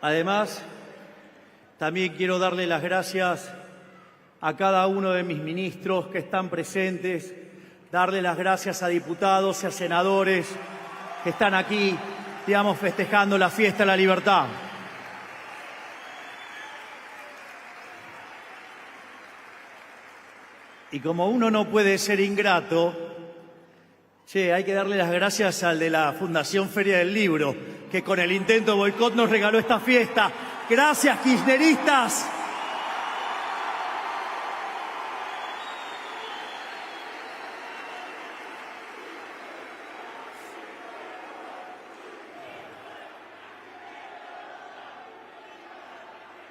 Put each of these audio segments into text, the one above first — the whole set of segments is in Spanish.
Además, también quiero darle las gracias a cada uno de mis ministros que están presentes, darle las gracias a diputados y a senadores que están aquí, digamos, festejando la fiesta de la libertad. Y como uno no puede ser ingrato, hay que darle las gracias al de la Fundación Feria del Libro, que con el intento de boicot nos regaló esta fiesta. Gracias, kirchneristas.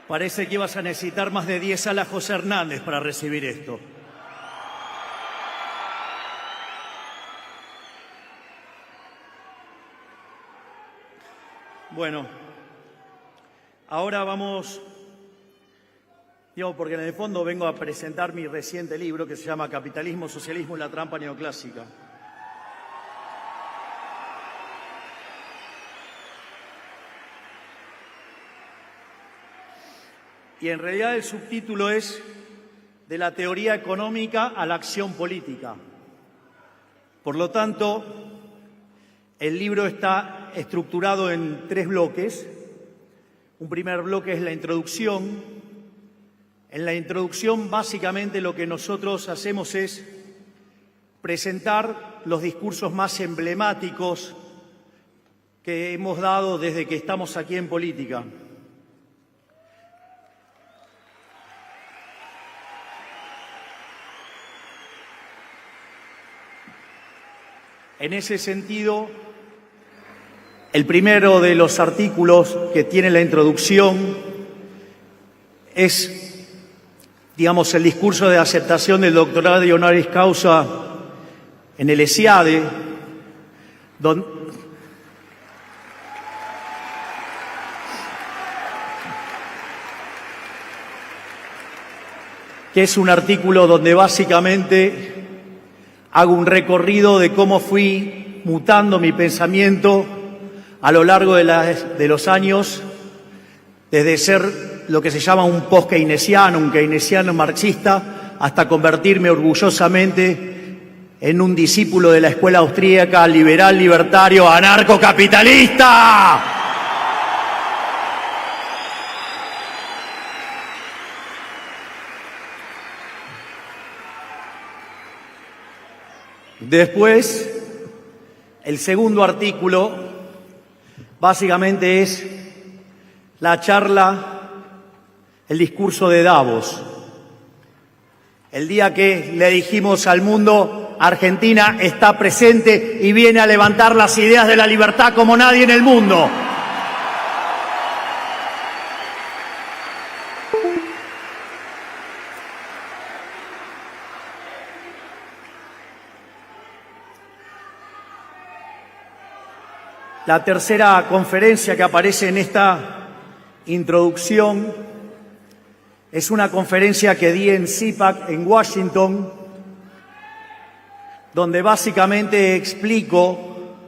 Parece que ibas a necesitar más de 10 salas José Hernández para recibir esto. Bueno, ahora vamos, porque en el fondo vengo a presentar mi reciente libro que se llama Capitalismo, Socialismo y la Trampa Neoclásica. Y en realidad el subtítulo es De la teoría económica a la acción política. Por lo tanto, el libro está estructurado en 3 bloques. Un primer bloque es la introducción. En la introducción, básicamente, lo que nosotros hacemos es presentar los discursos más emblemáticos que hemos dado desde que estamos aquí en política. En ese sentido, el primero de los artículos que tiene la introducción es, digamos, el discurso de aceptación del doctorado de honoris causa en el ESIADE, que es un artículo donde básicamente hago un recorrido de cómo fui mutando mi pensamiento a lo largo de los años, desde ser lo que se llama un post-keynesiano, un keynesiano marxista, hasta convertirme orgullosamente en un discípulo de la escuela austríaca, liberal, libertario, anarcocapitalista. Después, el segundo artículo básicamente es la charla, el discurso de Davos. El día que le dijimos al mundo, Argentina está presente y viene a levantar las ideas de la libertad como nadie en el mundo. La tercera conferencia que aparece en esta introducción es una conferencia que di en CPAC en Washington, donde básicamente explico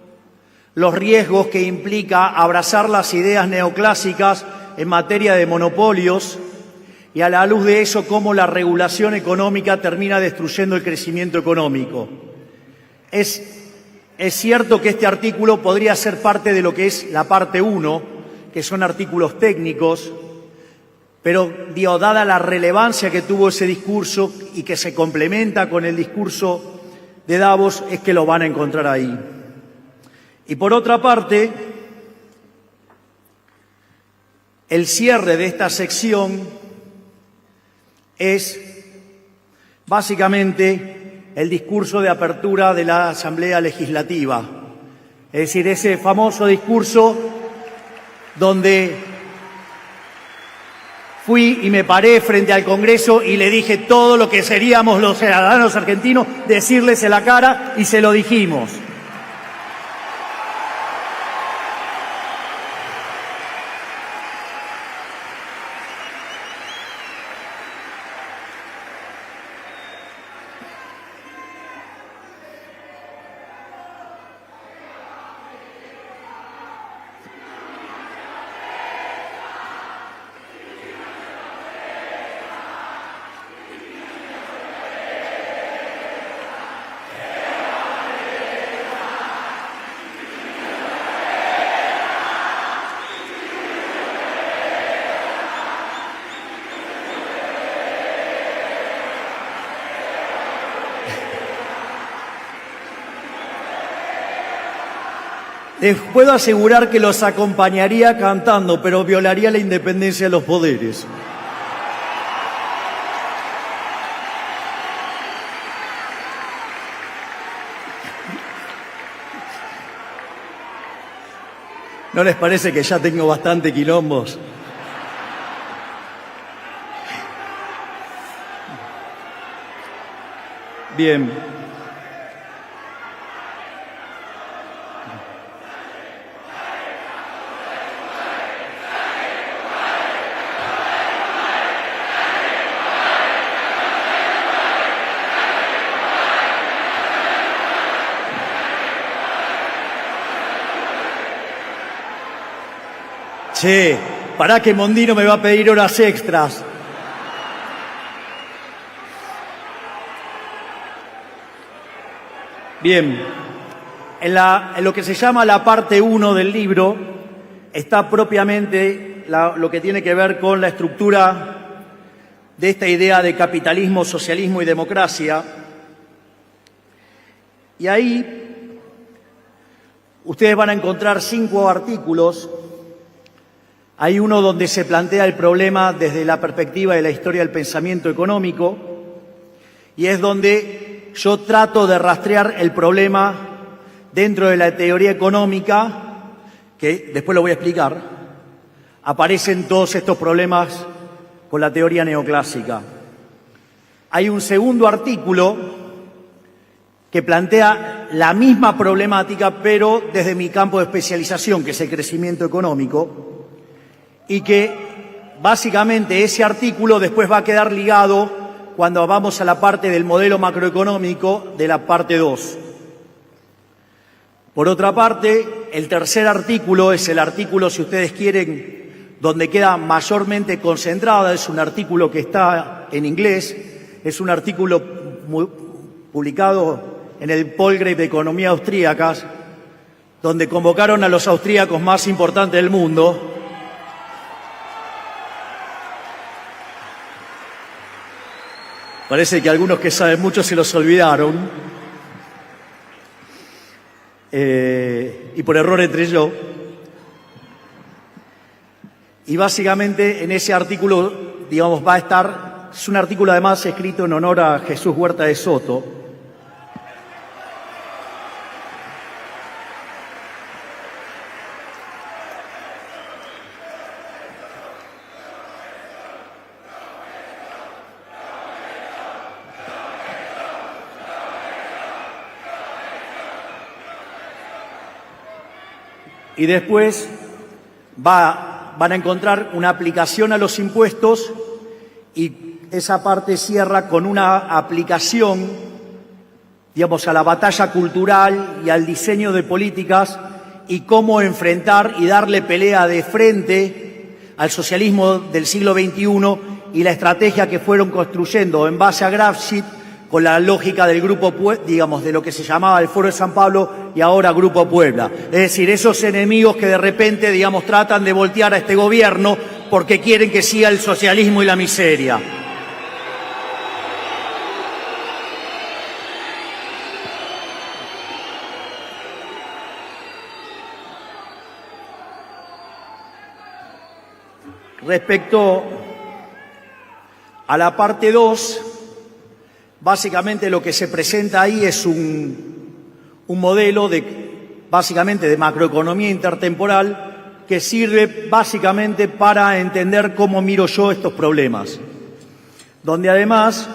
los riesgos que implica abrazar las ideas neoclásicas en materia de monopolios y a la luz de eso cómo la regulación económica termina destruyendo el crecimiento económico. Es cierto que este artículo podría ser parte de lo que es la parte 1, que son artículos técnicos, pero dada la relevancia que tuvo ese discurso y que se complementa con el discurso de Davos, es que lo van a encontrar ahí. Y por otra parte, el cierre de esta sección es básicamente el discurso de apertura de la Asamblea Legislativa. Es decir, ese famoso discurso donde fui y me paré frente al Congreso y le dije todo lo que seríamos los ciudadanos argentinos, decirles en la cara, y se lo dijimos. Les puedo asegurar que los acompañaría cantando, pero violaría la independencia de los poderes. ¿No les parece que ya tengo bastante quilombos? Bien. Che, pará que Mondino me va a pedir horas extras. Bien, en lo que se llama la parte 1 del libro está propiamente lo que tiene que ver con la estructura de esta idea de capitalismo, socialismo y democracia. Y ahí ustedes van a encontrar 5 artículos. Hay uno donde se plantea el problema desde la perspectiva de la historia del pensamiento económico y es donde yo trato de rastrear el problema dentro de la teoría económica, que después lo voy a explicar. Aparecen todos estos problemas con la teoría neoclásica. Hay un segundo artículo que plantea la misma problemática, pero desde mi campo de especialización, que es el crecimiento económico, y que básicamente ese artículo después va a quedar ligado cuando vamos a la parte del modelo macroeconómico de la parte 2. Por otra parte, el tercer artículo es el artículo, si ustedes quieren, donde queda mayormente concentrada, es un artículo que está en inglés, es un artículo publicado en el Palgrave de Economía Austríaca, donde convocaron a los austríacos más importantes del mundo. Parece que algunos que saben mucho se los olvidaron. Y por error entré yo. Y básicamente en ese artículo, digamos, va a estar, es un artículo además escrito en honor a Jesús Huerta de Soto. Y después van a encontrar una aplicación a los impuestos y esa parte cierra con una aplicación, digamos, a la batalla cultural y al diseño de políticas y cómo enfrentar y darle pelea de frente al socialismo del siglo XXI y la estrategia que fueron construyendo en base a Gramsci con la lógica del Grupo, digamos, de lo que se llamaba el Foro de San Pablo y ahora Grupo Puebla. Es decir, esos enemigos que de repente, digamos, tratan de voltear a este gobierno porque quieren que siga el socialismo y la miseria. Respecto a la parte 2, básicamente lo que se presenta ahí es un modelo básicamente de macroeconomía intertemporal que sirve básicamente para entender cómo miro yo estos problemas. Donde además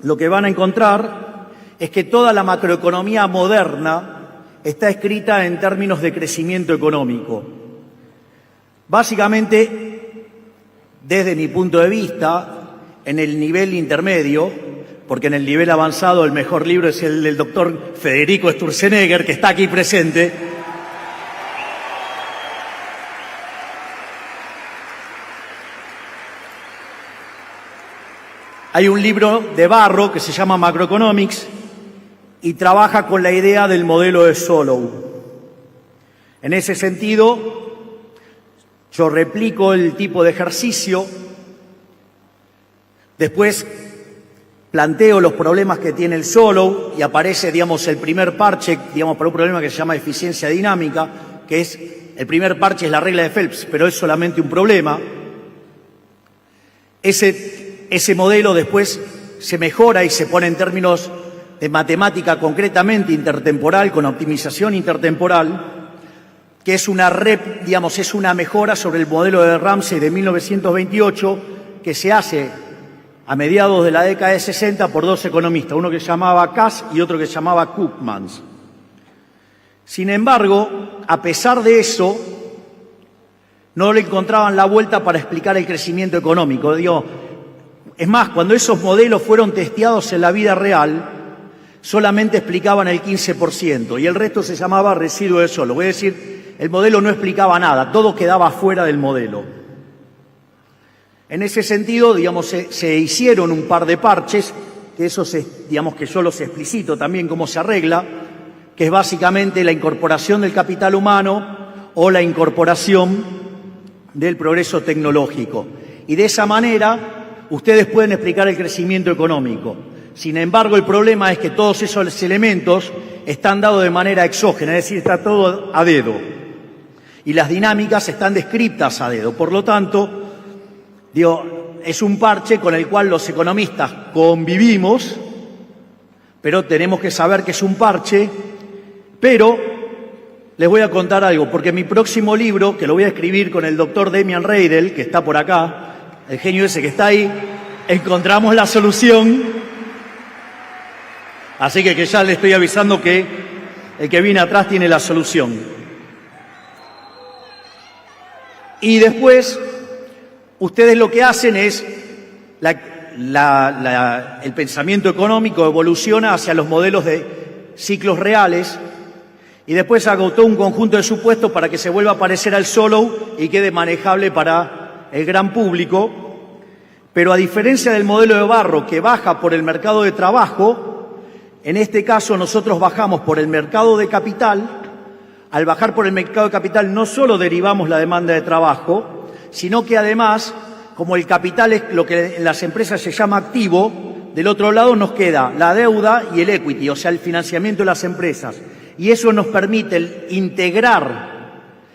lo que van a encontrar es que toda la macroeconomía moderna está escrita en términos de crecimiento económico. Básicamente, desde mi punto de vista, en el nivel intermedio, porque en el nivel avanzado el mejor libro es el del doctor Federico Sturzenegger, que está aquí presente. Hay un libro de Barro que se llama Macroeconomics y trabaja con la idea del modelo de Solow. En ese sentido, yo replico el tipo de ejercicio. Después, planteo los problemas que tiene el Solow y aparece, digamos, el primer parche, digamos, para un problema que se llama eficiencia dinámica, que es, el primer parche es la regla de Phelps, pero es solamente un problema. Ese modelo después se mejora y se pone en términos de matemática concretamente intertemporal, con optimización intertemporal, que es una digamos, es una mejora sobre el modelo de Ramsey de 1928, que se hace a mediados de la década de 60 por dos economistas, uno que se llamaba Cass y otro que se llamaba Koopmans. Sin embargo, a pesar de eso, no le encontraban la vuelta para explicar el crecimiento económico. Digo, es más, cuando esos modelos fueron testeados en la vida real, solamente explicaban el 15% y el resto se llamaba residuo de Solow. Es decir, el modelo no explicaba nada, todo quedaba fuera del modelo. En ese sentido, digamos, se hicieron un par de parches, que eso digamos que yo los explicito también cómo se arregla, que es básicamente la incorporación del capital humano o la incorporación del progreso tecnológico. Y de esa manera, ustedes pueden explicar el crecimiento económico. Sin embargo, el problema es que todos esos elementos están dados de manera exógena, es decir, está todo a dedo. Y las dinámicas están descritas a dedo. Por lo tanto, digo, es un parche con el cual los economistas convivimos, pero tenemos que saber que es un parche. Pero les voy a contar algo, porque mi próximo libro, que lo voy a escribir con el doctor Demian Reidel, que está por acá, el genio ese que está ahí, encontramos la solución. Así que ya le estoy avisando que el que viene atrás tiene la solución. Y después, ustedes lo que hacen es, el pensamiento económico evoluciona hacia los modelos de ciclos reales y después agotó un conjunto de supuestos para que se vuelva a parecer al Solow y quede manejable para el gran público. Pero a diferencia del modelo de Barro, que baja por el mercado de trabajo, en este caso nosotros bajamos por el mercado de capital. Al bajar por el mercado de capital no solo derivamos la demanda de trabajo, sino que además, como el capital es lo que en las empresas se llama activo, del otro lado nos queda la deuda y el equity, o sea, el financiamiento de las empresas. Y eso nos permite integrar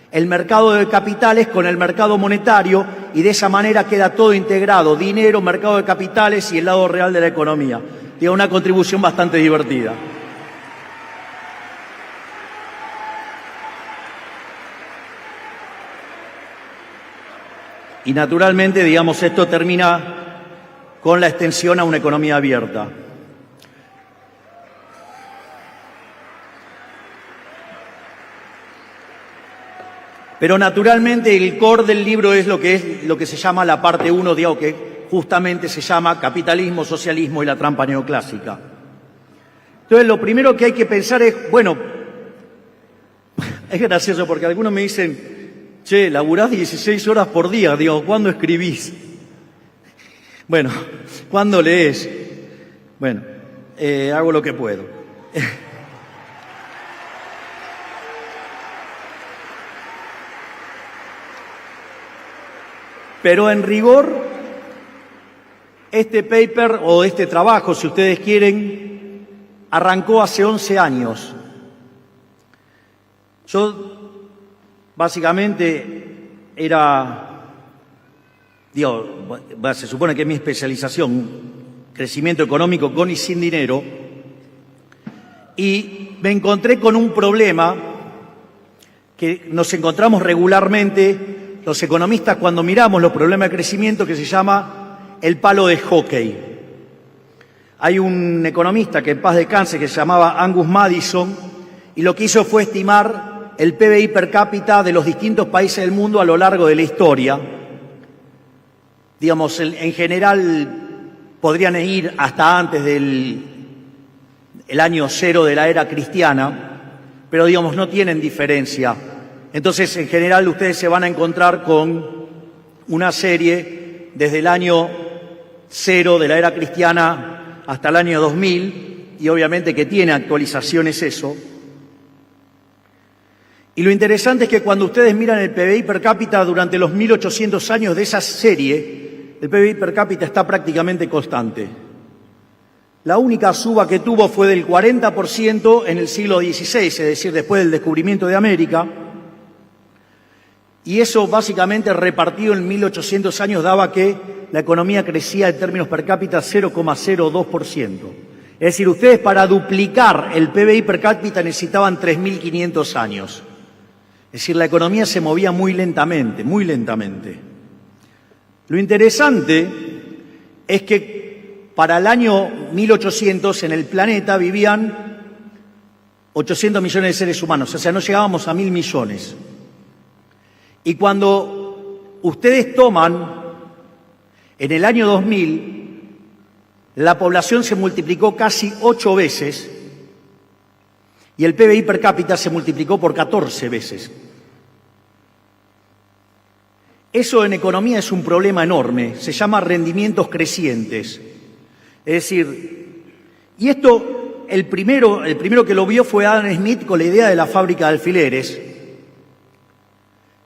el mercado de capitales con el mercado monetario y de esa manera queda todo integrado, dinero, mercado de capitales y el lado real de la economía. Tiene una contribución bastante divertida. Y naturalmente, digamos, esto termina con la extensión a una economía abierta. Pero naturalmente el core del libro es lo que se llama la parte 1, digamos, que justamente se llama capitalismo, socialismo y la trampa neoclásica. Entonces, lo primero que hay que pensar es, bueno, es gracioso porque algunos me dicen, che, laburás 16 horas por día, digo, ¿cuándo escribís? Bueno, ¿cuándo lees? Bueno, hago lo que puedo. Pero en rigor, este paper o este trabajo, si ustedes quieren, arrancó hace 11 años. Yo, básicamente, se supone que es mi especialización, crecimiento económico con y sin dinero, y me encontré con un problema que nos encontramos regularmente los economistas cuando miramos los problemas de crecimiento, que se llama el palo de hockey. Hay un economista que en paz descanse que se llamaba Angus Maddison y lo que hizo fue estimar el PBI per cápita de los distintos países del mundo a lo largo de la historia. Digamos, en general podrían ir hasta antes del año 0 de la era cristiana, pero digamos no tienen diferencia. Entonces, en general, ustedes se van a encontrar con una serie desde el año 0 de la era cristiana hasta el año 2000, y obviamente que tiene actualizaciones eso. Y lo interesante es que cuando ustedes miran el PBI per cápita durante los 1800 años de esa serie, el PBI per cápita está prácticamente constante. La única suba que tuvo fue del 40% en el siglo XVI, es decir, después del descubrimiento de América. Y eso básicamente repartido en 1800 años daba que la economía crecía en términos per cápita 0,02%. Es decir, ustedes para duplicar el PBI per cápita necesitaban 3.500 años. Es decir, la economía se movía muy lentamente, muy lentamente. Lo interesante es que para el año 1800 en el planeta vivían 800 millones de seres humanos, o sea, no llegábamos a 1.000 millones. Y cuando ustedes toman, en el año 2000, la población se multiplicó casi 8 veces y el PBI per cápita se multiplicó por 14 veces. Eso en economía es un problema enorme, se llama rendimientos crecientes. Es decir, y esto, el primero que lo vio fue Adam Smith con la idea de la fábrica de alfileres.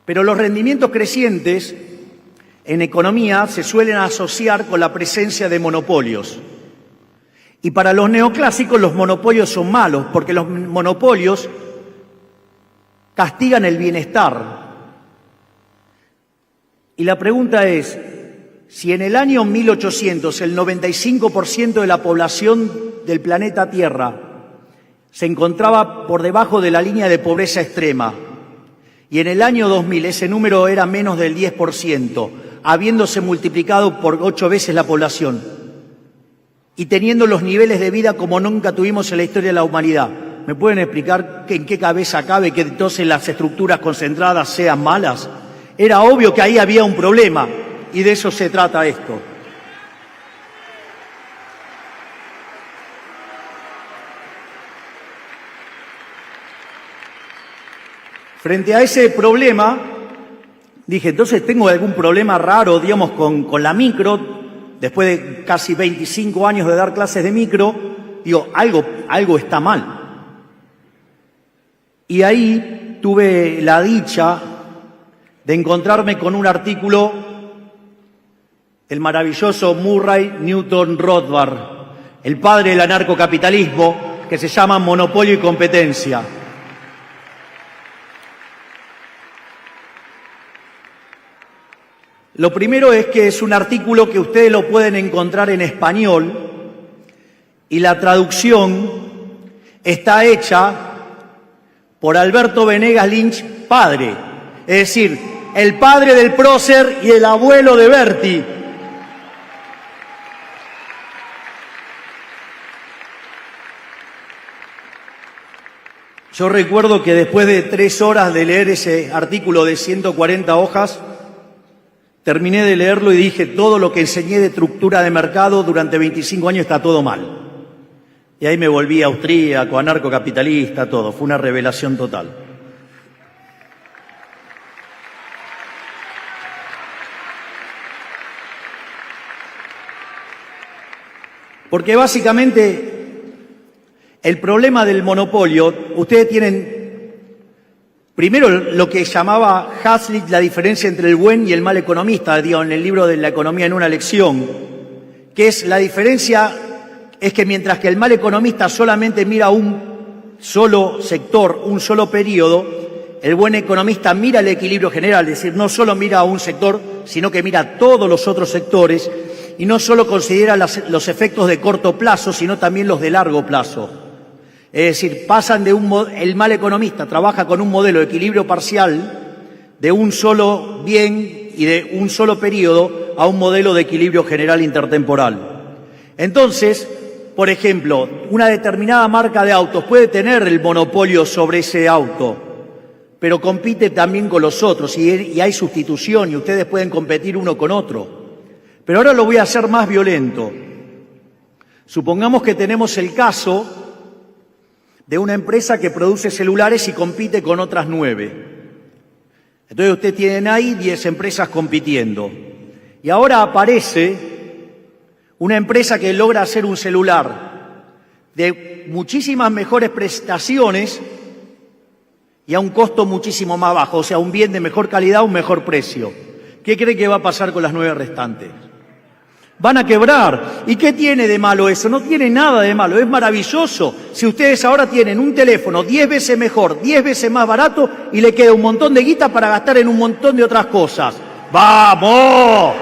Pero los rendimientos crecientes en economía se suelen asociar con la presencia de monopolios. Y para los neoclásicos los monopolios son malos, porque los monopolios castigan el bienestar. Y la pregunta es, si en el año 1800 el 95% de la población del planeta Tierra se encontraba por debajo de la línea de pobreza extrema, y en el año 2000 ese número era menos del 10%, habiéndose multiplicado por 8 veces la población y teniendo los niveles de vida como nunca tuvimos en la historia de la humanidad. ¿Me pueden explicar en qué cabeza cabe que entonces las estructuras concentradas sean malas? Era obvio que ahí había un problema y de eso se trata esto. Frente a ese problema, dije, entonces tengo algún problema raro, digamos, con la micro. Después de casi 25 años de dar clases de micro, digo, algo está mal. Y ahí tuve la dicha de encontrarme con un artículo del maravilloso Murray Newton Rothbard, el padre del anarcocapitalismo, que se llama Monopolio y Competencia. Lo primero es que es un artículo que ustedes lo pueden encontrar en español y la traducción está hecha por Alberto Venegas Lynch, padre, es decir, el padre del prócer y el abuelo de Berti. Yo recuerdo que después de 3 horas de leer ese artículo de 140 hojas, terminé de leerlo y dije, todo lo que enseñé de estructura de mercado durante 25 años está todo mal. Y ahí me volví austríaco, anarcocapitalista, todo. Fue una revelación total. Porque básicamente el problema del monopolio, ustedes tienen primero lo que llamaba Hazlitt la diferencia entre el buen y el mal economista, digo, en el libro de la economía en una lección, que es la diferencia, es que mientras que el mal economista solamente mira un solo sector, un solo periodo, el buen economista mira el equilibrio general, es decir, no solo mira a un sector, sino que mira todos los otros sectores y no solo considera los efectos de corto plazo, sino también los de largo plazo. Es decir, pasan de el mal economista trabaja con un modelo de equilibrio parcial de un solo bien y de un solo periodo a un modelo de equilibrio general intertemporal. Entonces, por ejemplo, una determinada marca de autos puede tener el monopolio sobre ese auto, pero compite también con los otros y hay sustitución y ustedes pueden competir uno con otro. Pero ahora lo voy a hacer más violento. Supongamos que tenemos el caso de una empresa que produce celulares y compite con otras 9. Entonces ustedes tienen ahí 10 empresas compitiendo. Y ahora aparece una empresa que logra hacer un celular de muchísimas mejores prestaciones y a un costo muchísimo más bajo, o sea, un bien de mejor calidad, un mejor precio. ¿Qué cree que va a pasar con las 9 restantes? Van a quebrar. ¿Y qué tiene de malo eso? No tiene nada de malo, es maravilloso. Si ustedes ahora tienen un teléfono 10 veces mejor, 10 veces más barato y le queda un montón de guita para gastar en un montón de otras cosas. ¡Vamos!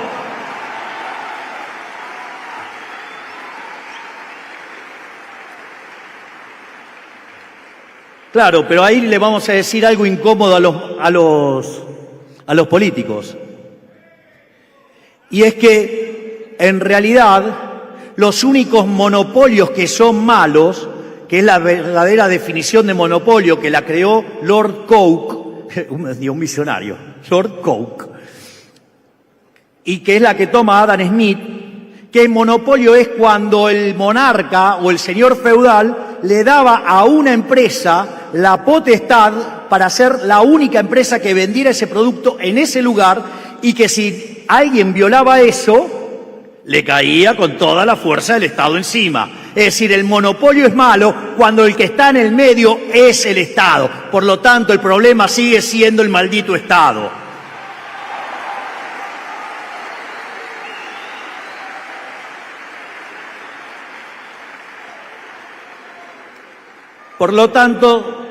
Claro, pero ahí le vamos a decir algo incómodo a los políticos. Y es que, en realidad, los únicos monopolios que son malos, que es la verdadera definición de monopolio que la creó Lord Coke, un visionario, Lord Coke, y que es la que toma Adam Smith, que el monopolio es cuando el monarca o el señor feudal le daba a una empresa la potestad para ser la única empresa que vendiera ese producto en ese lugar y que si alguien violaba eso, le caía con toda la fuerza del Estado encima. Es decir, el monopolio es malo cuando el que está en el medio es el Estado. Por lo tanto, el problema sigue siendo el maldito Estado. Por lo tanto,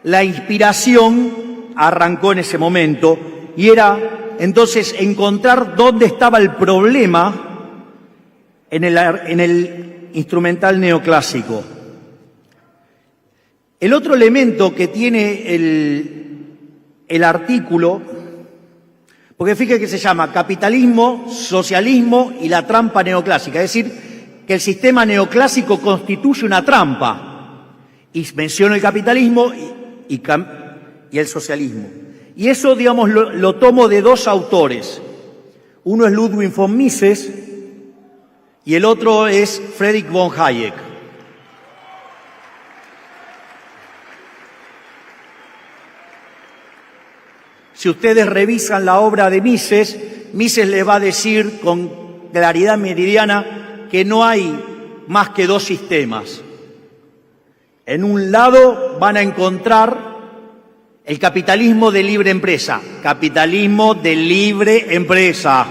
la inspiración arrancó en ese momento y era entonces encontrar dónde estaba el problema en el instrumental neoclásico. El otro elemento que tiene el artículo, porque fíjate que se llama capitalismo, socialismo y la trampa neoclásica, es decir, que el sistema neoclásico constituye una trampa. Y menciono el capitalismo y el socialismo. Y eso, digamos, lo tomo de dos autores. Uno es Ludwig von Mises y el otro es Friedrich von Hayek. Si ustedes revisan la obra de Mises, Mises les va a decir con claridad meridiana que no hay más que dos sistemas. En un lado van a encontrar el capitalismo de libre empresa, capitalismo de libre empresa.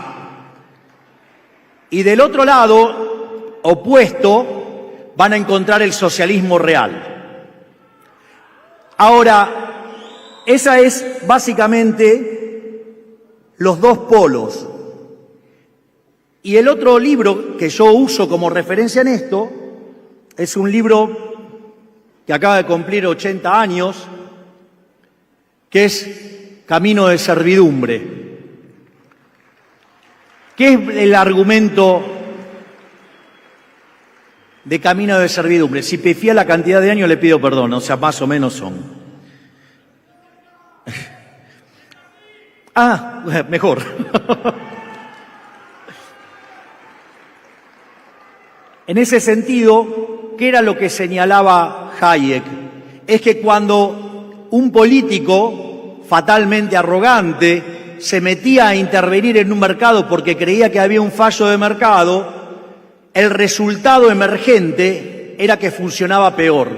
Y del otro lado, opuesto, van a encontrar el socialismo real. Ahora, esa es básicamente los dos polos. Y el otro libro que yo uso como referencia en esto es un libro que acaba de cumplir 80 años, que es Camino de Servidumbre. ¿Qué es el argumento de Camino de Servidumbre? Si pifié la cantidad de años le pido perdón, o sea, más o menos son. Mejor. En ese sentido, ¿qué era lo que señalaba Hayek? Es que cuando un político fatalmente arrogante se metía a intervenir en un mercado porque creía que había un fallo de mercado, el resultado emergente era que funcionaba peor.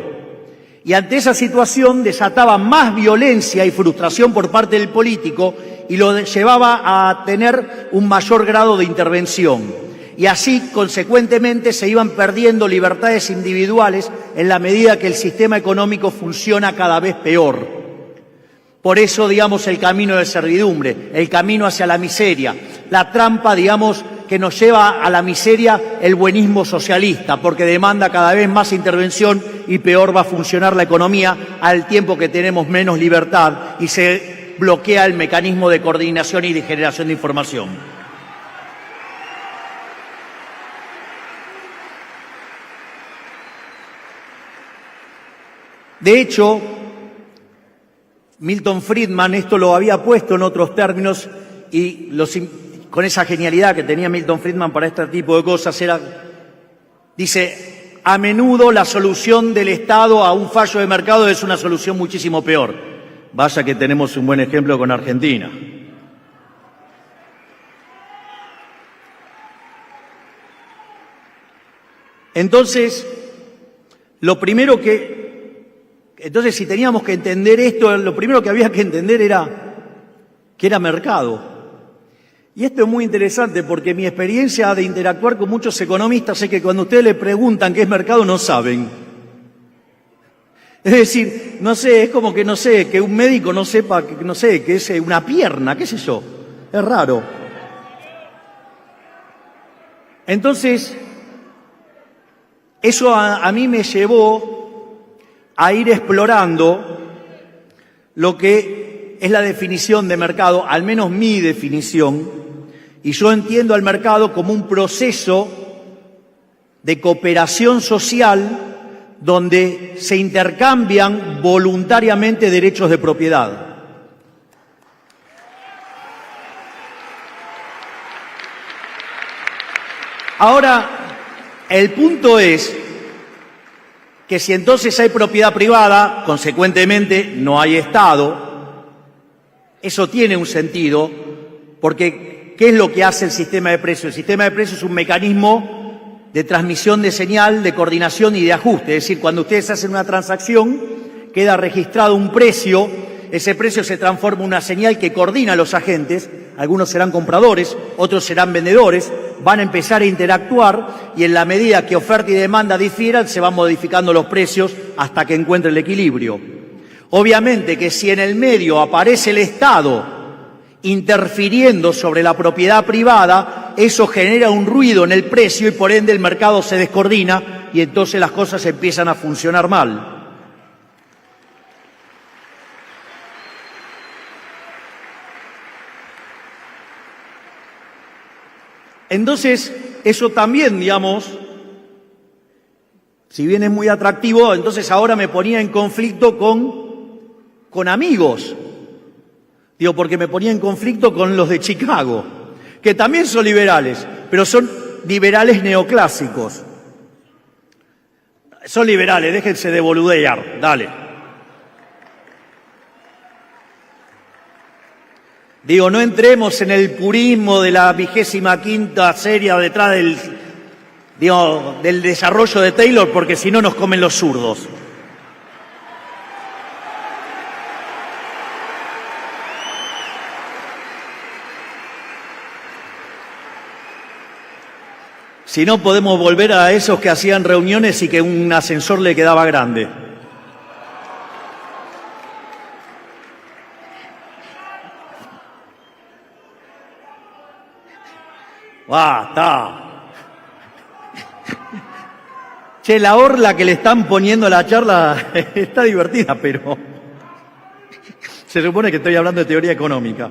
Y ante esa situación desataba más violencia y frustración por parte del político y lo llevaba a tener un mayor grado de intervención. Y así, consecuentemente, se iban perdiendo libertades individuales en la medida que el sistema económico funciona cada vez peor. Por eso, digamos, el camino de servidumbre, el camino hacia la miseria, la trampa, digamos, que nos lleva a la miseria el buenismo socialista, porque demanda cada vez más intervención y peor va a funcionar la economía al tiempo que tenemos menos libertad y se bloquea el mecanismo de coordinación y de generación de información. De hecho, Milton Friedman esto lo había puesto en otros términos y con esa genialidad que tenía Milton Friedman para este tipo de cosas dice, a menudo la solución del Estado a un fallo de mercado es una solución muchísimo peor. Vaya que tenemos un buen ejemplo con Argentina. Entonces, si teníamos que entender esto, lo primero que había que entender era que era mercado. Y esto es muy interesante porque mi experiencia de interactuar con muchos economistas es que cuando ustedes le preguntan qué es mercado no saben. Es decir, no sé, es como que no sé, que un médico no sepa, no sé, que es una pierna, qué sé yo. Es raro. Entonces, eso a mí me llevó a ir explorando lo que es la definición de mercado, al menos mi definición, y yo entiendo al mercado como un proceso de cooperación social donde se intercambian voluntariamente derechos de propiedad. Ahora, el punto es que si entonces hay propiedad privada, consecuentemente no hay Estado, eso tiene un sentido, porque ¿qué es lo que hace el sistema de precios? El sistema de precios es un mecanismo de transmisión de señal, de coordinación y de ajuste. Es decir, cuando ustedes hacen una transacción, queda registrado un precio, ese precio se transforma en una señal que coordina a los agentes, algunos serán compradores, otros serán vendedores, van a empezar a interactuar y en la medida que oferta y demanda difieran, se van modificando los precios hasta que encuentre el equilibrio. Obviamente que si en el medio aparece el Estado interfiriendo sobre la propiedad privada, eso genera un ruido en el precio y por ende el mercado se descoordina y entonces las cosas empiezan a funcionar mal. Entonces, eso también, digamos, si bien es muy atractivo, entonces ahora me ponía en conflicto con amigos. Digo, porque me ponía en conflicto con los de Chicago, que también son liberales, pero son liberales neoclásicos. Son liberales, déjense de boludear, dale. Digo, no entremos en el purismo de la 25ª serie detrás del desarrollo de Taylor, porque si no nos comen los zurdos. Si no, podemos volver a esos que hacían reuniones y que un ascensor le quedaba grande. Está. Che, la orla que le están poniendo a la charla está divertida, pero se supone que estoy hablando de teoría económica.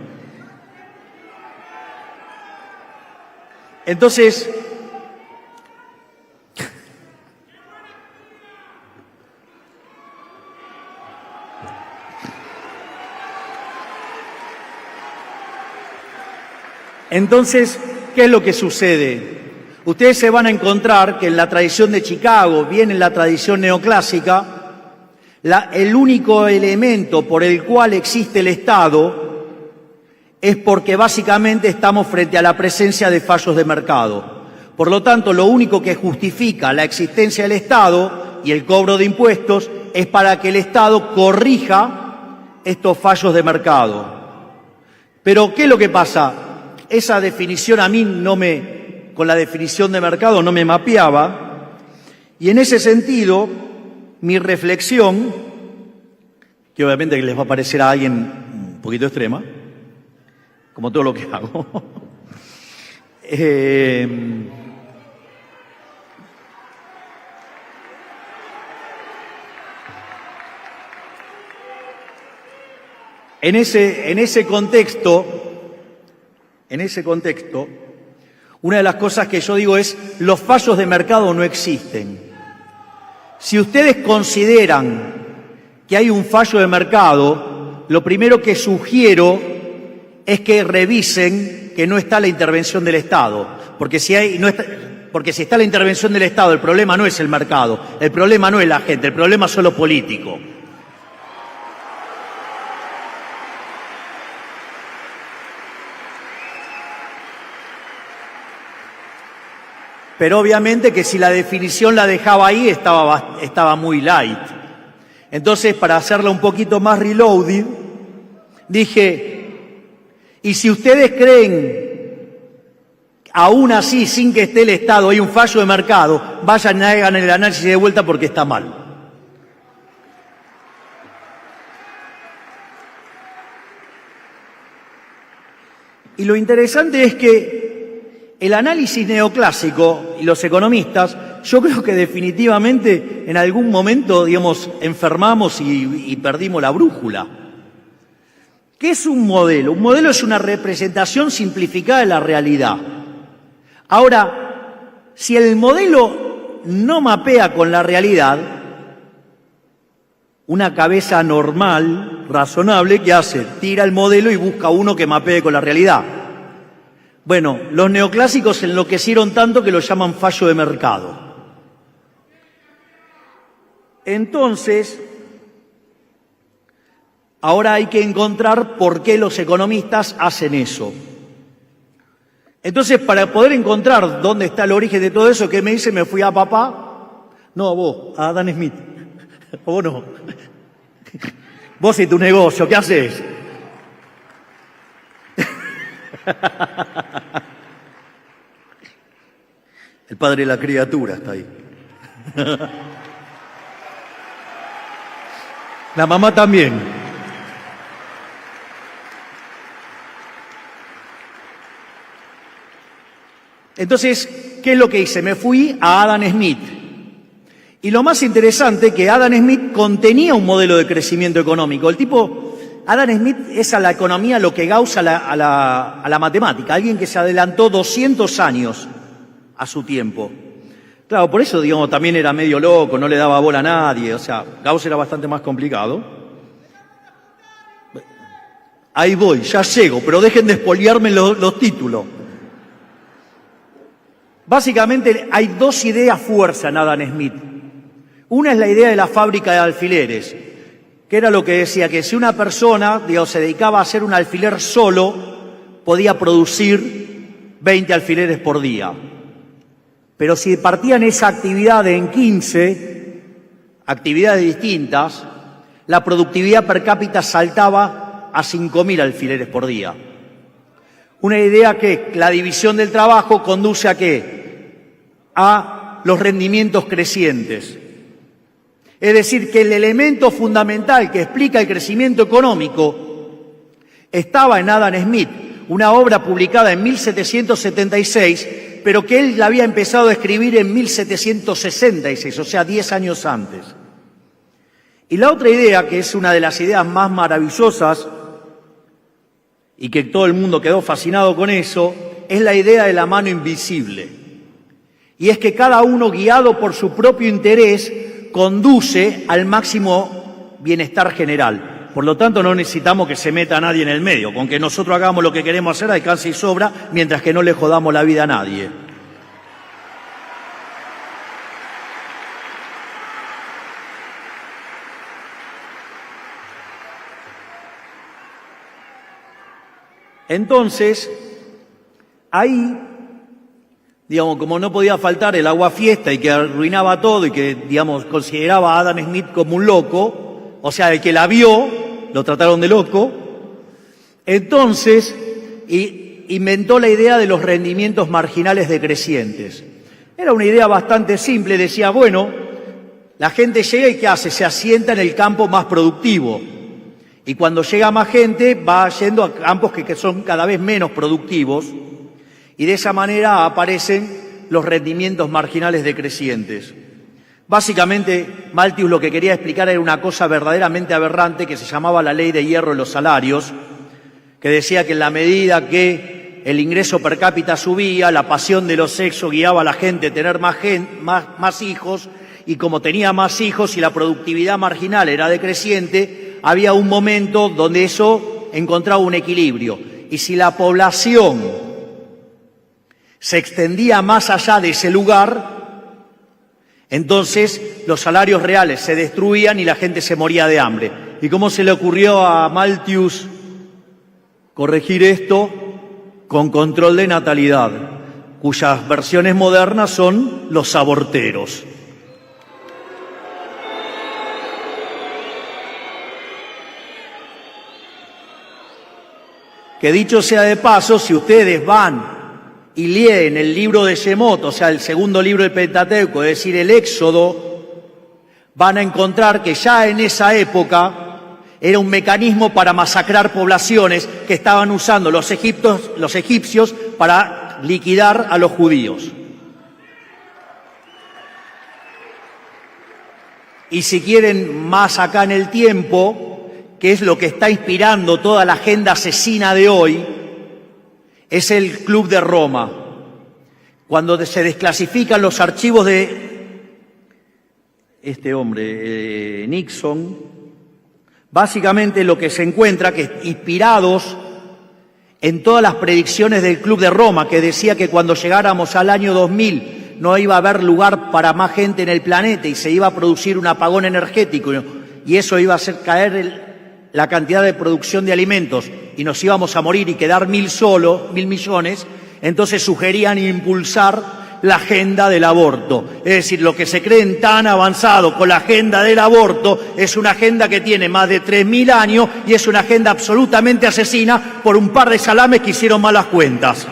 Entonces, ¿qué es lo que sucede? Ustedes se van a encontrar que en la tradición de Chicago, bien en la tradición neoclásica, el único elemento por el cual existe el Estado es porque básicamente estamos frente a la presencia de fallos de mercado. Por lo tanto, lo único que justifica la existencia del Estado y el cobro de impuestos es para que el Estado corrija estos fallos de mercado. Pero, ¿qué es lo que pasa? Esa definición a mí con la definición de mercado no me mapeaba, y en ese sentido, mi reflexión, que obviamente les va a parecer a alguien un poquito extrema, como todo lo que hago, en ese contexto, una de las cosas que yo digo es, los fallos de mercado no existen. Si ustedes consideran que hay un fallo de mercado, lo primero que sugiero es que revisen que no está la intervención del Estado. Porque si está la intervención del Estado, el problema no es el mercado, el problema no es la gente, el problema son los políticos. Pero obviamente que si la definición la dejaba ahí, estaba muy light. Entonces, para hacerla un poquito más reloaded, dije, y si ustedes creen aún así, sin que esté el Estado, hay un fallo de mercado, vayan y hagan el análisis de vuelta porque está mal. Y lo interesante es que el análisis neoclásico y los economistas, yo creo que definitivamente en algún momento, digamos, enfermamos y perdimos la brújula. ¿Qué es un modelo? Un modelo es una representación simplificada de la realidad. Ahora, si el modelo no mapea con la realidad, una cabeza normal, razonable, ¿qué hace? Tira el modelo y busca uno que mapee con la realidad. Bueno, los neoclásicos enloquecieron tanto que lo llaman fallo de mercado. Entonces, ahora hay que encontrar por qué los economistas hacen eso. Entonces, para poder encontrar dónde está el origen de todo eso, ¿qué me dice? Me fui a papá. No, a vos, a Adam Smith. A vos no. Vos y tu negocio, ¿qué haces? El padre de la criatura está ahí. La mamá también. Entonces, ¿qué es lo que hice? Me fui a Adam Smith. Y lo más interesante que Adam Smith contenía un modelo de crecimiento económico. Adam Smith es a la economía lo que Gauss a la matemática, alguien que se adelantó 200 años a su tiempo. Claro, por eso, digamos, también era medio loco, no le daba bola a nadie, o sea, Gauss era bastante más complicado. Ahí voy, ya llego, pero dejen de espoliarme los títulos. Básicamente hay dos ideas fuerza en Adam Smith. Una es la idea de la fábrica de alfileres, que era lo que decía, que si una persona, digamos, se dedicaba a hacer un alfiler solo, podía producir 20 alfileres por día. Pero si partían esa actividad en 15 actividades distintas, la productividad per cápita saltaba a 5.000 alfileres por día. Una idea que la división del trabajo conduce a ¿qué? A los rendimientos crecientes. Es decir, que el elemento fundamental que explica el crecimiento económico estaba en Adam Smith, una obra publicada en 1776, pero que él la había empezado a escribir en 1766, o sea, 10 años antes. Y la otra idea, que es una de las ideas más maravillosas y que todo el mundo quedó fascinado con eso, es la idea de la mano invisible. Y es que cada uno, guiado por su propio interés, conduce al máximo bienestar general. Por lo tanto, no necesitamos que se meta nadie en el medio. Con que nosotros hagamos lo que queremos hacer, alcanza y sobra, mientras que no le jodamos la vida a nadie. Entonces, ahí, digamos, como no podía faltar el agua fiesta y que arruinaba todo y que, digamos, consideraba a Adam Smith como un loco, o sea, el que la vio, lo trataron de loco, entonces inventó la idea de los rendimientos marginales decrecientes. Era una idea bastante simple, decía, bueno, la gente llega y ¿qué hace? Se asienta en el campo más productivo. Y cuando llega más gente, va yendo a campos que son cada vez menos productivos, y de esa manera aparecen los rendimientos marginales decrecientes. Básicamente, Malthus lo que quería explicar era una cosa verdaderamente aberrante que se llamaba la ley de hierro en los salarios, que decía que en la medida que el ingreso per cápita subía, la pasión de los sexos guiaba a la gente a tener más hijos, y como tenía más hijos y la productividad marginal era decreciente, había un momento donde eso encontraba un equilibrio. Y si la población se extendía más allá de ese lugar, entonces los salarios reales se destruían y la gente se moría de hambre. ¿Y cómo se le ocurrió a Malthus corregir esto? Con control de natalidad, cuyas versiones modernas son los aborteros. Que dicho sea de paso, si ustedes van y leen el libro de Shemot, o sea, el segundo libro del Pentateuco, es decir, el Éxodo, van a encontrar que ya en esa época era un mecanismo para masacrar poblaciones que estaban usando los egipcios para liquidar a los judíos. Y si quieren más acá en el tiempo, que es lo que está inspirando toda la agenda asesina de hoy, es el Club de Roma. Cuando se desclasifican los archivos de este hombre, Nixon, básicamente lo que se encuentra, que inspirados en todas las predicciones del Club de Roma, que decía que cuando llegáramos al año 2000 no iba a haber lugar para más gente en el planeta y se iba a producir un apagón energético y eso iba a hacer caer la cantidad de producción de alimentos y nos íbamos a morir y quedar 1.000 millones, entonces sugerían impulsar la agenda del aborto. Es decir, lo que se creen tan avanzado con la agenda del aborto es una agenda que tiene más de 3.000 años y es una agenda absolutamente asesina por un par de salames que hicieron malas cuentas.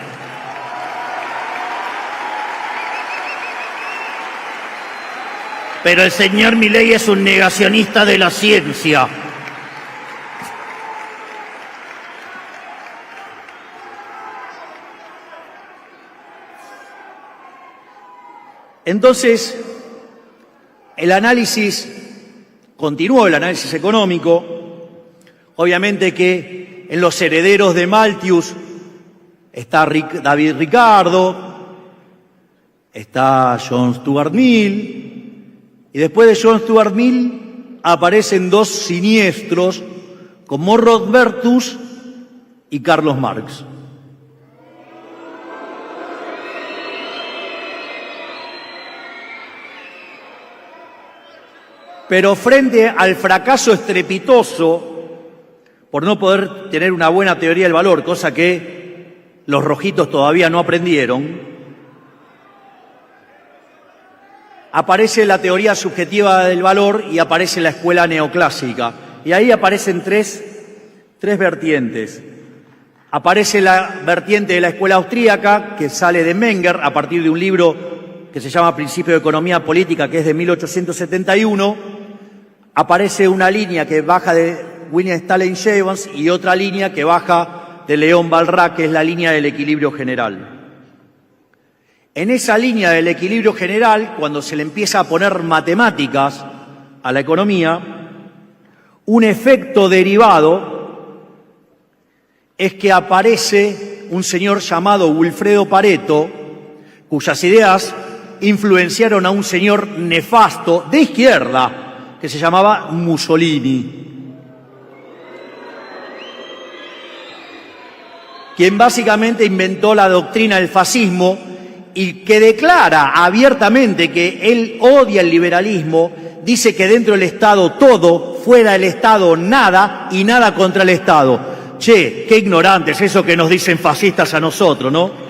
Pero el señor Milei es un negacionista de la ciencia. Entonces, continuó el análisis económico. Obviamente que en los herederos de Malthus está David Ricardo, está John Stuart Mill, y después de John Stuart Mill aparecen dos siniestros como Rodbertus y Carlos Marx. Pero frente al fracaso estrepitoso por no poder tener una buena teoría del valor, cosa que los rojitos todavía no aprendieron, aparece la teoría subjetiva del valor y aparece la escuela neoclásica. Y ahí aparecen tres vertientes. Aparece la vertiente de la escuela austríaca, que sale de Menger a partir de un libro que se llama Principio de Economía Política, que es de 1871. Aparece una línea que baja de William Stanley Jevons y otra línea que baja de León Balrac, que es la línea del equilibrio general. En esa línea del equilibrio general, cuando se le empieza a poner matemáticas a la economía, un efecto derivado es que aparece un señor llamado Wilfredo Pareto, cuyas ideas influenciaron a un señor nefasto de izquierda que se llamaba Mussolini, quien básicamente inventó la doctrina del fascismo y que declara abiertamente que él odia el liberalismo, dice que dentro del Estado todo, fuera del Estado nada y nada contra el Estado. Che, qué ignorantes eso que nos dicen fascistas a nosotros, ¿no?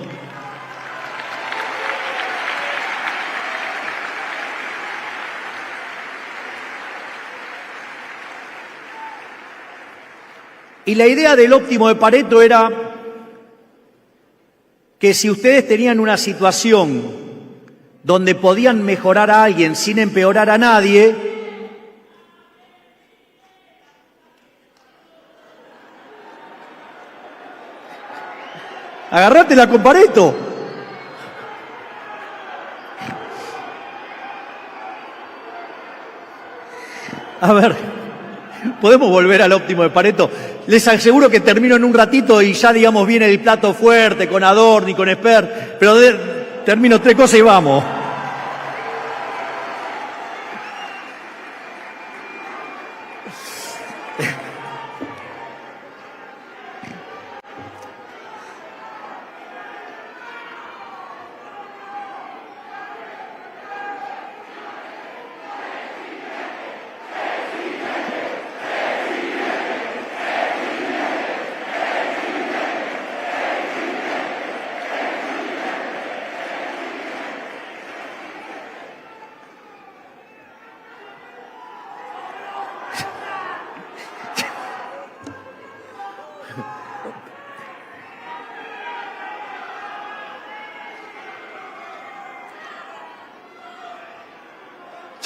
Y la idea del óptimo de Pareto era que si ustedes tenían una situación donde podían mejorar a alguien sin empeorar a nadie, agárratela con Pareto. A ver, podemos volver al óptimo de Pareto. Les aseguro que termino en un ratito y ya, digamos, viene el plato fuerte con Adorno y con Esper, pero termino 3 cosas y vamos.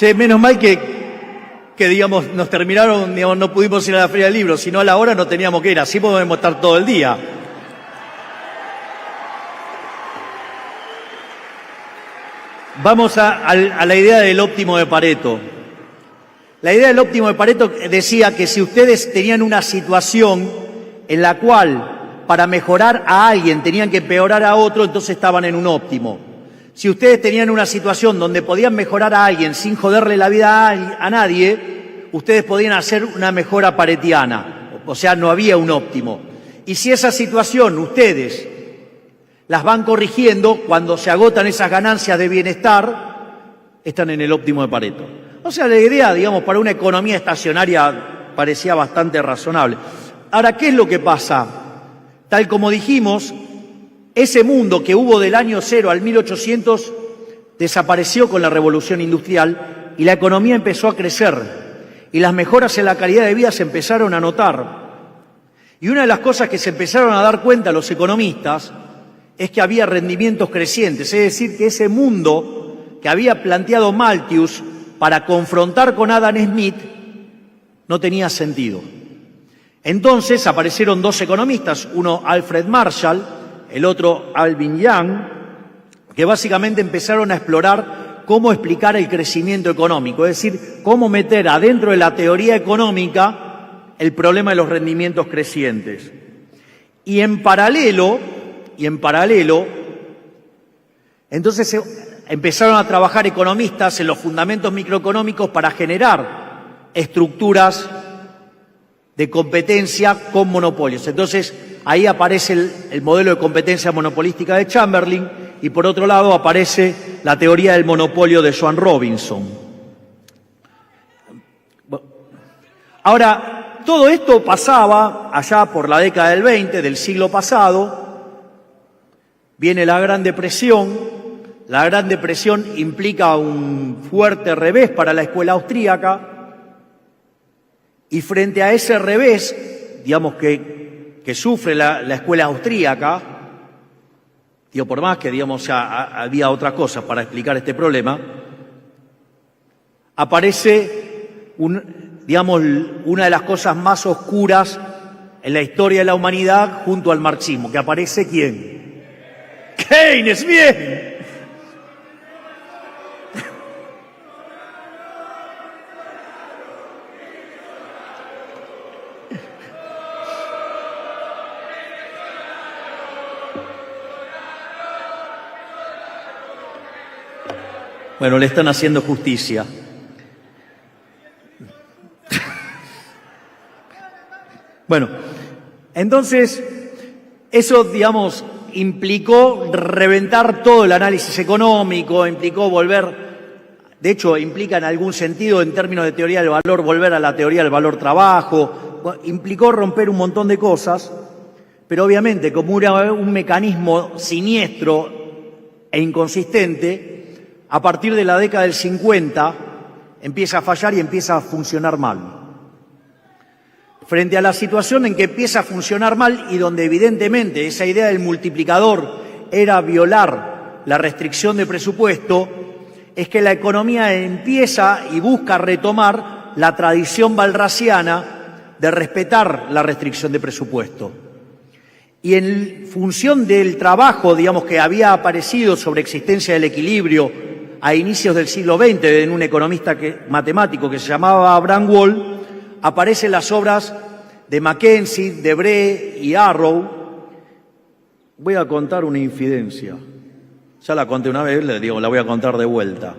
Che, menos mal que digamos, nos terminaron, digamos, no pudimos ir a la Feria del Libro, sino a la hora no teníamos que ir, así podemos estar todo el día. Vamos a la idea del óptimo de Pareto. La idea del óptimo de Pareto decía que si ustedes tenían una situación en la cual para mejorar a alguien tenían que empeorar a otro, entonces estaban en un óptimo. Si ustedes tenían una situación donde podían mejorar a alguien sin joderle la vida a nadie, ustedes podían hacer una mejora paretiana. O sea, no había un óptimo. Y si esa situación ustedes las van corrigiendo, cuando se agotan esas ganancias de bienestar, están en el óptimo de Pareto. O sea, la idea, digamos, para una economía estacionaria parecía bastante razonable. Ahora, ¿qué es lo que pasa? Tal como dijimos, ese mundo que hubo del año 0 al 1800 desapareció con la revolución industrial y la economía empezó a crecer y las mejoras en la calidad de vida se empezaron a notar. Y una de las cosas que se empezaron a dar cuenta los economistas es que había rendimientos crecientes, es decir, que ese mundo que había planteado Malthus para confrontar con Adam Smith no tenía sentido. Entonces aparecieron dos economistas, uno Alfred Marshall, el otro Alvin Young, que básicamente empezaron a explorar cómo explicar el crecimiento económico, es decir, cómo meter adentro de la teoría económica el problema de los rendimientos crecientes. Y en paralelo, entonces empezaron a trabajar economistas en los fundamentos microeconómicos para generar estructuras de competencia con monopolios. Entonces, ahí aparece el modelo de competencia monopolística de Chamberlain y, por otro lado, aparece la teoría del monopolio de Joan Robinson. Ahora, todo esto pasaba allá por la década del 20, del siglo pasado. Viene la Gran Depresión. La Gran Depresión implica un fuerte revés para la escuela austríaca. Y frente a ese revés, digamos que sufre la escuela austríaca, digo, por más que digamos ya había otras cosas para explicar este problema, aparece una de las cosas más oscuras en la historia de la humanidad junto al marxismo, que aparece ¿quién? Keynes, bien. Bueno, le están haciendo justicia. Bueno, entonces, eso, digamos, implicó reventar todo el análisis económico, implicó de hecho, implica en algún sentido, en términos de teoría del valor, volver a la teoría del valor-trabajo, implicó romper un montón de cosas, pero obviamente, como era un mecanismo siniestro e inconsistente, a partir de la década del 50 empieza a fallar y empieza a funcionar mal. Frente a la situación en que empieza a funcionar mal y donde evidentemente esa idea del multiplicador era violar la restricción de presupuesto, es que la economía empieza y busca retomar la tradición balraciana de respetar la restricción de presupuesto. Y en función del trabajo, digamos, que había aparecido sobre existencia del equilibrio a inicios del siglo XX, en un economista matemático que se llamaba Abraham Wall, aparecen las obras de Mackenzie, Debré y Arrow. Voy a contar una infidencia. Ya la conté una vez, les digo, la voy a contar de vuelta.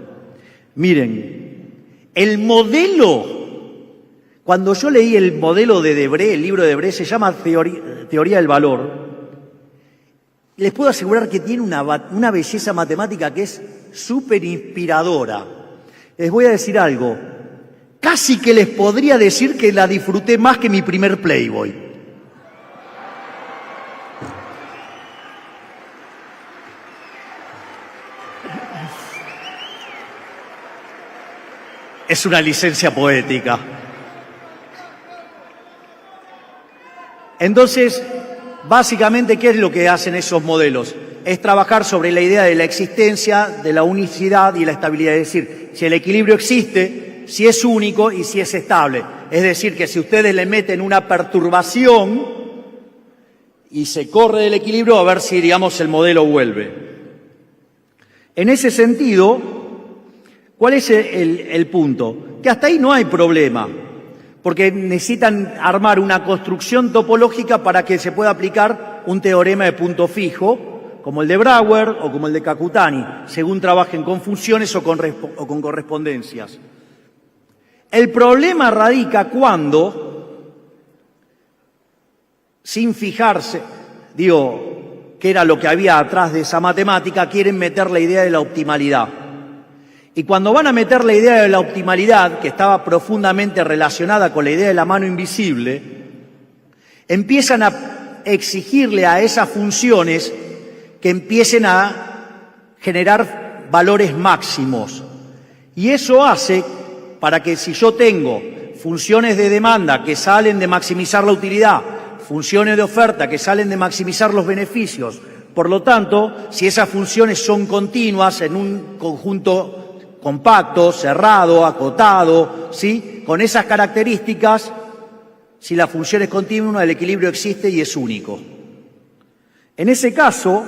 Miren, el modelo, cuando yo leí el modelo de Debré, el libro de Debré, se llama Teoría del Valor. Les puedo asegurar que tiene una belleza matemática que es súper inspiradora. Les voy a decir algo. Casi que les podría decir que la disfruté más que mi primer Playboy. Es una licencia poética. Entonces, básicamente, ¿qué es lo que hacen esos modelos? Es trabajar sobre la idea de la existencia, de la unicidad y la estabilidad. Es decir, si el equilibrio existe, si es único y si es estable. Es decir, que si ustedes le meten una perturbación y se corre del equilibrio, a ver si, digamos, el modelo vuelve. En ese sentido, ¿cuál es el punto? Que hasta ahí no hay problema, porque necesitan armar una construcción topológica para que se pueda aplicar un teorema de punto fijo, como el de Brouwer o como el de Kakutani, según trabajen con funciones o con correspondencias. El problema radica cuando, sin fijarse, qué era lo que había atrás de esa matemática, quieren meter la idea de la optimalidad. Y cuando van a meter la idea de la optimalidad, que estaba profundamente relacionada con la idea de la mano invisible, empiezan a exigirle a esas funciones que empiecen a generar valores máximos. Y eso hace para que si yo tengo funciones de demanda que salen de maximizar la utilidad, funciones de oferta que salen de maximizar los beneficios, por lo tanto, si esas funciones son continuas en un conjunto compacto, cerrado, acotado, ¿sí?, con esas características, si la función es continua, el equilibrio existe y es único. En ese caso,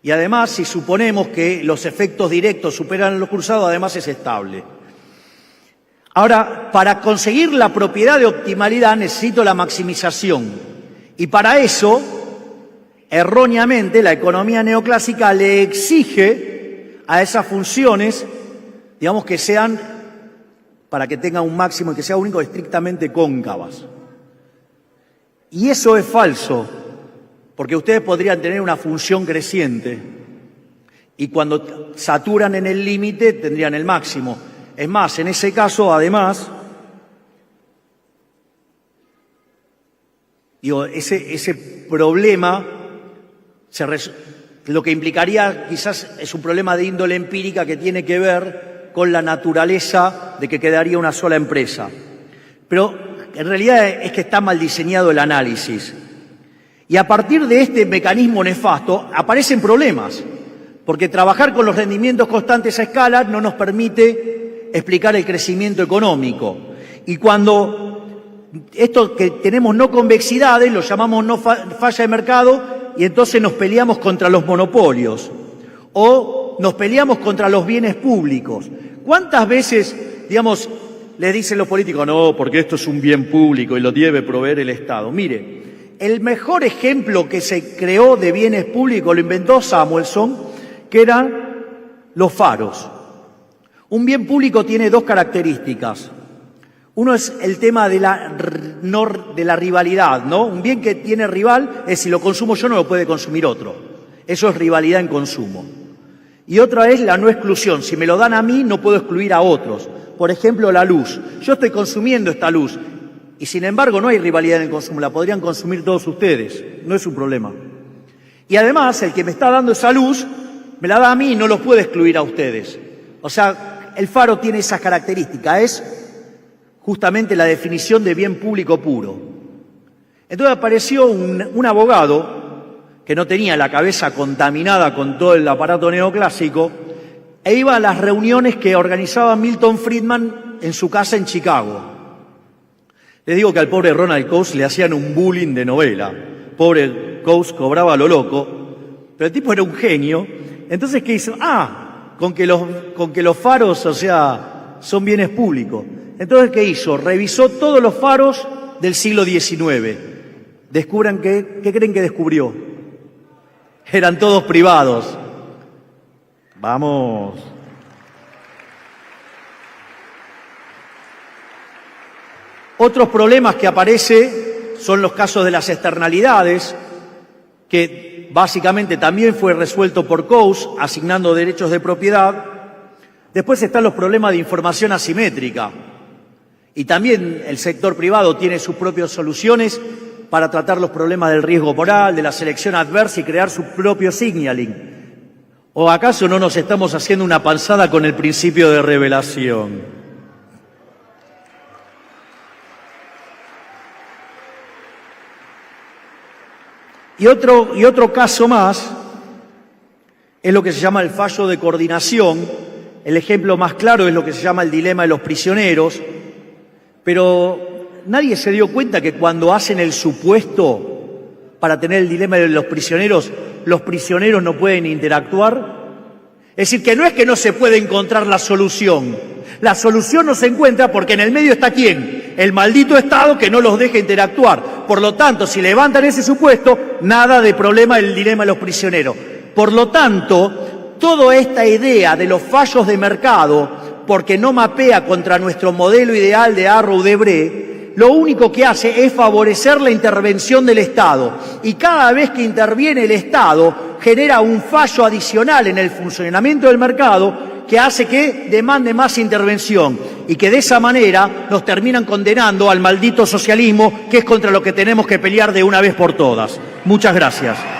y además, si suponemos que los efectos directos superan los cruzados, además es estable. Ahora, para conseguir la propiedad de optimalidad necesito la maximización. Y para eso, erróneamente, la economía neoclásica le exige a esas funciones, digamos, que sean, para que tengan un máximo y que sea único, estrictamente cóncavas. Y eso es falso. Porque ustedes podrían tener una función creciente y cuando saturan en el límite tendrían el máximo. Es más, en ese caso, además, ese problema, lo que implicaría quizás es un problema de índole empírica que tiene que ver con la naturaleza de que quedaría una sola empresa. Pero en realidad es que está mal diseñado el análisis. Y a partir de este mecanismo nefasto aparecen problemas, porque trabajar con los rendimientos constantes a escala no nos permite explicar el crecimiento económico. Y cuando esto que tenemos no convexidades, lo llamamos no falla de mercado, y entonces nos peleamos contra los monopolios, o nos peleamos contra los bienes públicos. ¿Cuántas veces, digamos, les dicen los políticos, no, porque esto es un bien público y lo debe proveer el Estado? Mire, el mejor ejemplo que se creó de bienes públicos lo inventó Samuelson, que eran los faros. Un bien público tiene dos características. Uno es el tema de la rivalidad, ¿no? Un bien que tiene rival es si lo consumo yo no lo puede consumir otro. Eso es rivalidad en consumo. Y otra es la no exclusión. Si me lo dan a mí no puedo excluir a otros. Por ejemplo, la luz. Yo estoy consumiendo esta luz. Y sin embargo no hay rivalidad en el consumo, la podrían consumir todos ustedes, no es un problema. Y además el que me está dando esa luz, me la da a mí y no los puede excluir a ustedes. O sea, el faro tiene esas características, es justamente la definición de bien público puro. Entonces apareció un abogado que no tenía la cabeza contaminada con todo el aparato neoclásico e iba a las reuniones que organizaba Milton Friedman en su casa en Chicago. Les digo que al pobre Ronald Coase le hacían un bullying de novela. Pobre Coase cobraba lo loco, pero el tipo era un genio. Entonces, ¿qué hizo? Con que los faros, o sea, son bienes públicos. Entonces, ¿qué hizo? Revisó todos los faros del siglo XIX. Descubran ¿qué creen que descubrió? Eran todos privados. Vamos. Otros problemas que aparecen son los casos de las externalidades, que básicamente también fue resuelto por Coase, asignando derechos de propiedad. Después están los problemas de información asimétrica. Y también el sector privado tiene sus propias soluciones para tratar los problemas del riesgo moral, de la selección adversa y crear su propio signaling. ¿O acaso no nos estamos haciendo una panzada con el principio de revelación? Y otro caso más es lo que se llama el fallo de coordinación, El ejemplo más claro es lo que se llama el dilema de los prisioneros, pero nadie se dio cuenta que cuando hacen el supuesto para tener el dilema de los prisioneros no pueden interactuar. Es decir, que no es que no se puede encontrar la solución no se encuentra porque en el medio está ¿quién? El maldito Estado que no los deja interactuar. Por lo tanto, si levantan ese supuesto, nada de problema del dilema de los prisioneros. Por lo tanto, toda esta idea de los fallos de mercado, porque no mapea contra nuestro modelo ideal de Arrow-Debré, lo único que hace es favorecer la intervención del Estado. Y cada vez que interviene el Estado, genera un fallo adicional en el funcionamiento del mercado que hace que demande más intervención y que de esa manera nos terminan condenando al maldito socialismo, que es contra lo que tenemos que pelear de una vez por todas. Muchas gracias.